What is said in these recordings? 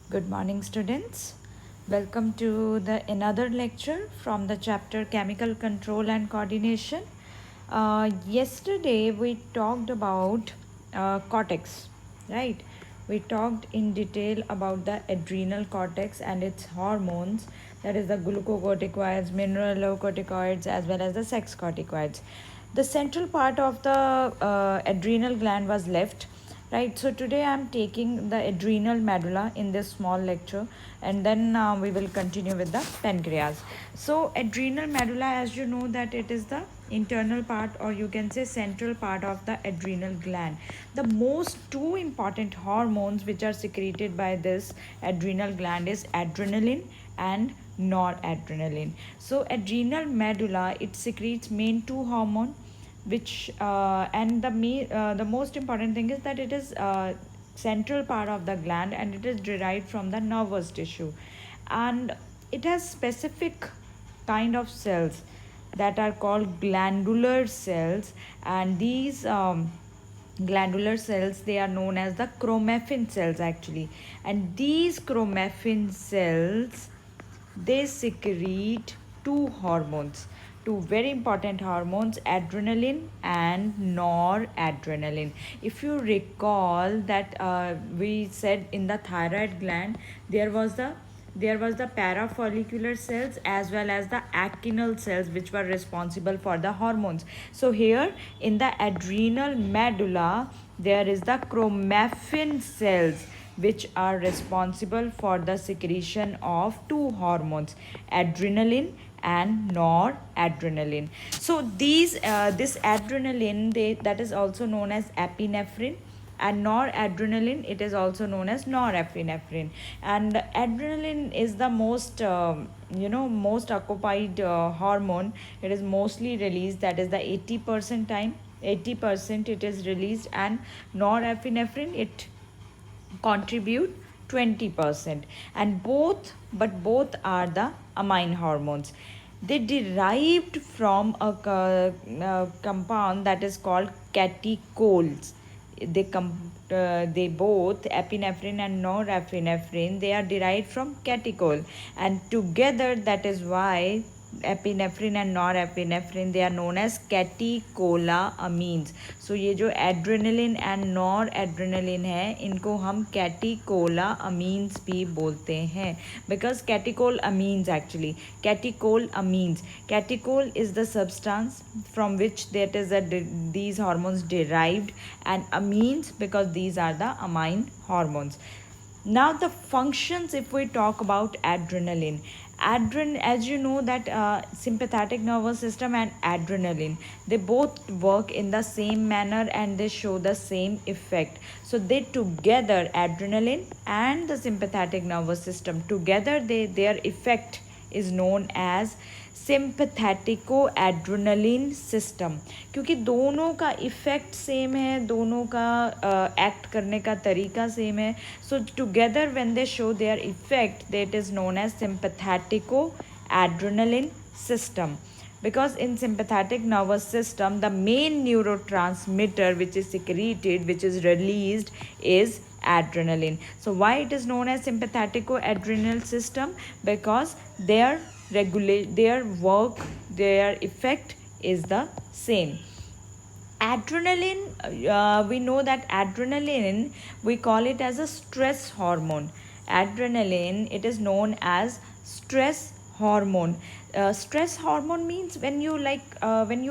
Good morning, students. Welcome to the another lecture from the chapter Chemical Control and Coordination. Yesterday we talked about cortex, right? We talked in detail about the adrenal cortex and its hormones, that is the glucocorticoids, mineralocorticoids, as well as the sex corticoids. The central part of the adrenal gland was left, right? So today I'm taking the adrenal medulla in this small lecture, and then we will continue with the pancreas. So adrenal medulla, as you know, that it is the internal part, or you can say central part of the adrenal gland. The most two important hormones which are secreted by this adrenal gland is adrenaline and noradrenaline. So adrenal medulla, it secretes main two hormone, which and the most important thing is that it is central part of the gland, and it is derived from the nervous tissue, and it has specific kind of cells that are called glandular cells. And these glandular cells, they are known as the chromaffin cells actually. And these chromaffin cells, they secrete two hormones, two very important hormones, adrenaline and noradrenaline. If you recall that we said in the thyroid gland there was the parafollicular cells as well as the achinal cells, which were responsible for the hormones. So here in the adrenal medulla there is the chromaffin cells, which are responsible for the secretion of two hormones, adrenaline and noradrenaline. So this adrenaline, that is also known as epinephrine, and noradrenaline, it is also known as norepinephrine. And adrenaline is the most occupied hormone. It is mostly released, that is the 80% time, 80% it is released, and norepinephrine, it contribute 20%. And both are the amine hormones. They derived from a compound that is called catechols. They both, epinephrine and norepinephrine, they are derived from catechol, and together, that is why epinephrine and norepinephrine, they are known as catecholamines. So ये जो adrenaline and noradrenaline है, इनको हम catecholamines भी बोलते हैं, because catecholamines actually, catechol is the substance from which that is these hormones derived, and amines because these are the amine hormones. Now the functions, if we talk about adrenaline, as you know that sympathetic nervous system and adrenaline, they both work in the same manner and they show the same effect. So they together, adrenaline and the sympathetic nervous system together, their effect is known as sympathetico adrenaline system, क्योंकि दोनों का effect same है, दोनों का act करने का तरीका same है. So together when they show their effect, that is known as sympathetico adrenaline system. Because in sympathetic nervous system, the main neurotransmitter which is secreted, which is released, is adrenaline. So why it is known as sympathetico adrenal system? Because their work, their effect is the same. Adrenaline, we know that adrenaline, we call it as a stress hormone. Adrenaline, it is known as stress hormone. Stress hormone means when you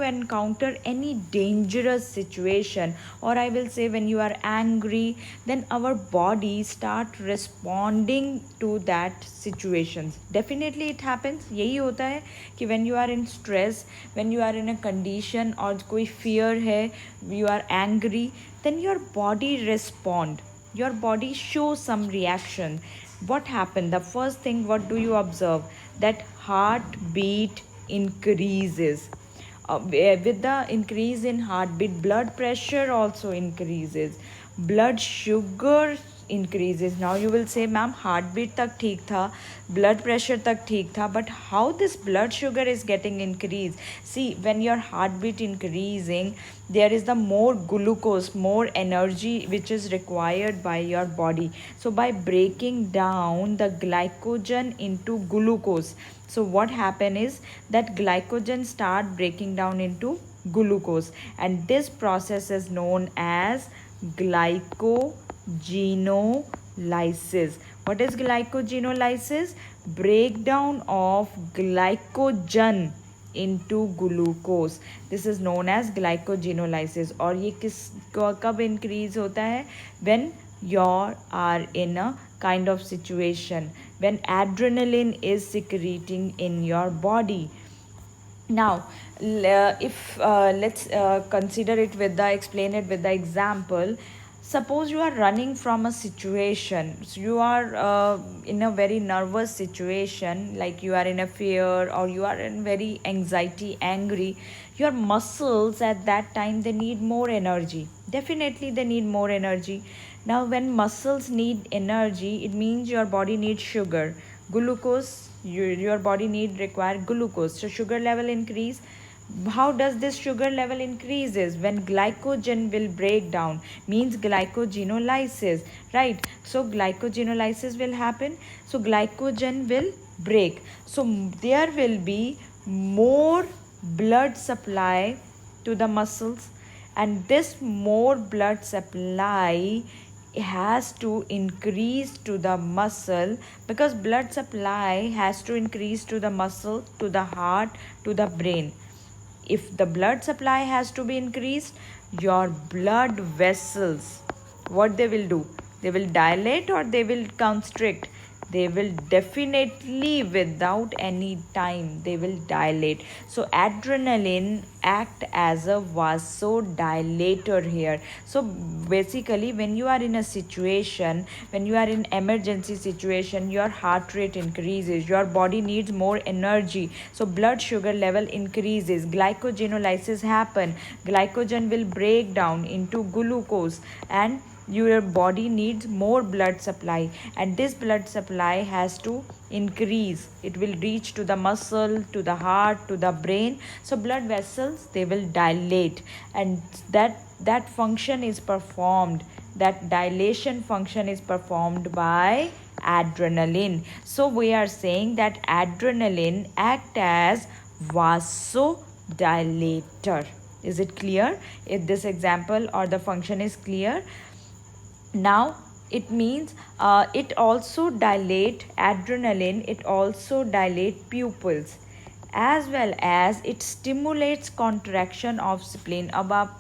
encounter any dangerous situation, or I will say when you are angry, then our body start responding to that situations. Definitely it happens, यही होता है कि when you are in stress, when you are in a condition और कोई fear है, you are angry, then your body respond, your body shows some reaction. What happened? The first thing, what do you observe? That heartbeat increases. With the increase in heartbeat, blood pressure also increases. Blood sugar increases. Now you will say, ma'am, heartbeat tak theek tha, blood pressure tak theek tha, but how this blood sugar is getting increased? See, when your heartbeat increasing, there is the more glucose, more energy which is required by your body. So by breaking down the glycogen into glucose, so what happen is that glycogen start breaking down into glucose, and this process is known as glycogenolysis. What is glycogenolysis? Breakdown of glycogen into glucose. This is known as glycogenolysis. और ये किस कब increase होता है? When you are in a kind of situation when adrenaline is secreting in your body. Now if let's consider it with the explain it with the example. Suppose you are running from a situation, so you are in a very nervous situation, like you are in a fear or you are in very anxiety, angry. Your muscles at that time, they need more energy. Definitely they need more energy. Now when muscles need energy, it means your body needs sugar, glucose. Your body require glucose, so sugar level increase. How does this sugar level increases? When glycogen will break down, means glycogenolysis, right? So glycogenolysis will happen, so glycogen will break, so there will be more blood supply to the muscles, and this more blood supply has to increase to the muscle, because blood supply has to increase to the muscle, to the heart, to the brain. If the blood supply has to be increased, your blood vessels, what they will do? They will dilate or they will constrict? They will definitely, without any time, they will dilate. So adrenaline act as a vasodilator here. So basically, when you are in a situation, when you are in emergency situation, your heart rate increases, your body needs more energy, so blood sugar level increases, glycogenolysis happen, glycogen will break down into glucose, and your body needs more blood supply, and this blood supply has to increase. It will reach to the muscle, to the heart, to the brain. So blood vessels, they will dilate, and that function is performed, that dilation function is performed by adrenaline. So we are saying that adrenaline act as vasodilator. Is it clear? If this example or the function is clear, now it means it also dilate adrenaline, it also dilate pupils, as well as it stimulates contraction of spleen. अब आप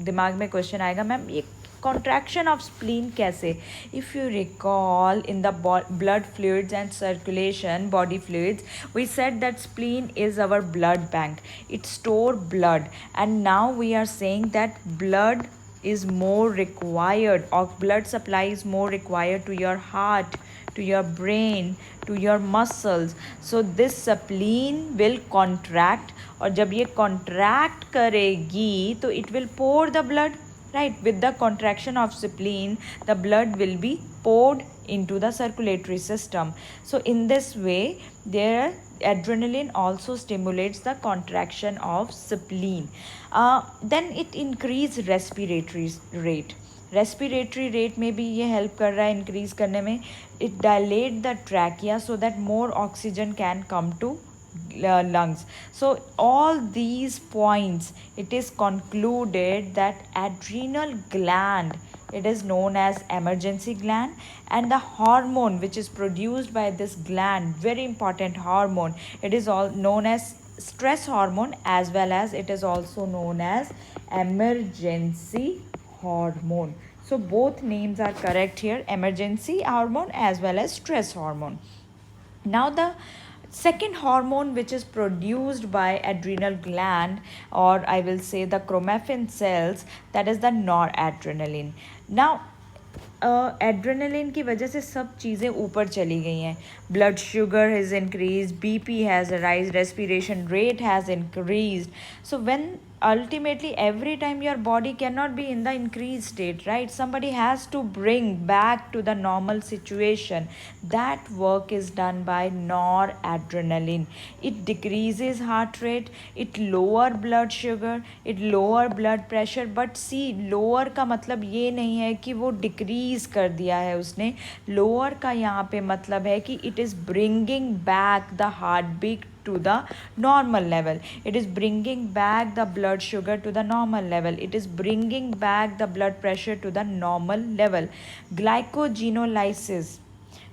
दिमाग में question आएगा, ma'am ये contraction of spleen कैसे? If you recall, in the blood fluids and circulation, body fluids, we said that spleen is our blood bank, it store blood, and now we are saying that blood is more required, or blood supply is more required to your heart, to your brain, to your muscles. So this spleen will contract, और जब ये contract करेगी तो it will pour the blood, right? With the contraction of spleen, the blood will be poured into the circulatory system. So in this way, there adrenaline also stimulates the contraction of spleen. Then it increase respiratory rate. Respiratory rate में भी ये help कर रहा है increase करने में. It dilate the trachea so that more oxygen can come to lungs. So all these points, it is concluded that adrenal gland, it is known as emergency gland, and the hormone which is produced by this gland, very important hormone, it is all known as stress hormone, as well as it is also known as emergency hormone. So both names are correct here, emergency hormone as well as stress hormone. Now the second hormone which is produced by adrenal gland, or I will say the chromaffin cells, that is the noradrenaline. Now adrenaline की वजह से सब चीज़ें ऊपर चली गई हैं. Blood sugar has increase, BP has rise, respiration rate has increase. So when ultimately every time your body cannot be in the increased state, right? Somebody has to bring back to the normal situation. That work is done by noradrenaline. It decreases heart rate, it lower blood sugar, it lower blood pressure. But see, lower का मतलब ये नहीं है कि वो decrease कर दिया है उसने. Lower का यहाँ पे मतलब है कि it is bringing back the heartbeat to the normal level. It is bringing back the blood sugar to the normal level. It is bringing back the blood pressure to the normal level. Glycogenolysis.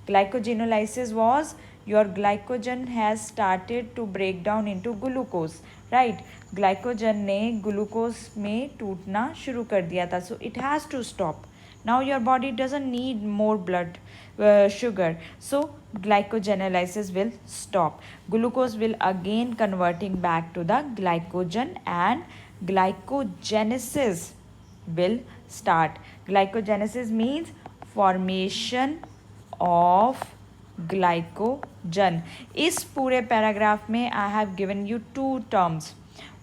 Glycogenolysis was your glycogen has started to break down into glucose, right? Glycogen ने glucose में टूटना शुरू कर दिया था. So it has to stop. Now your body doesn't need more blood sugar, so glycogenolysis will stop. Glucose will again converting back to the glycogen, and glycogenesis will start. Glycogenesis means formation of glycogen. इस पूरे paragraph में I have given you two terms.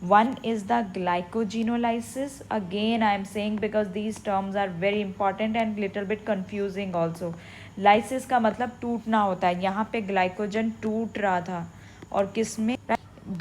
One is the glycogenolysis. Again I am saying because these terms are very important and little bit confusing also. Lysis का मतलब टूटना होता है. यहाँ पे ग्लाइकोजन टूट रहा था. और किस में?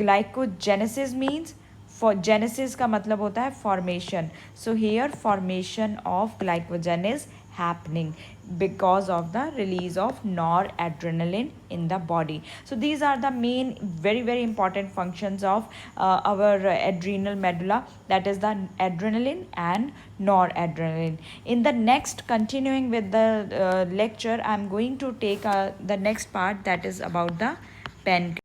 ग्लाइकोजेनेसिस मीन्स जेनेसिस का मतलब होता है formation. So here formation of glycogen is happening because of the release of noradrenaline in the body. So these are the main very important functions of our adrenal medulla, that is the adrenaline and noradrenaline. In the next, continuing with the lecture, I am going to take the next part, that is about the pancreas.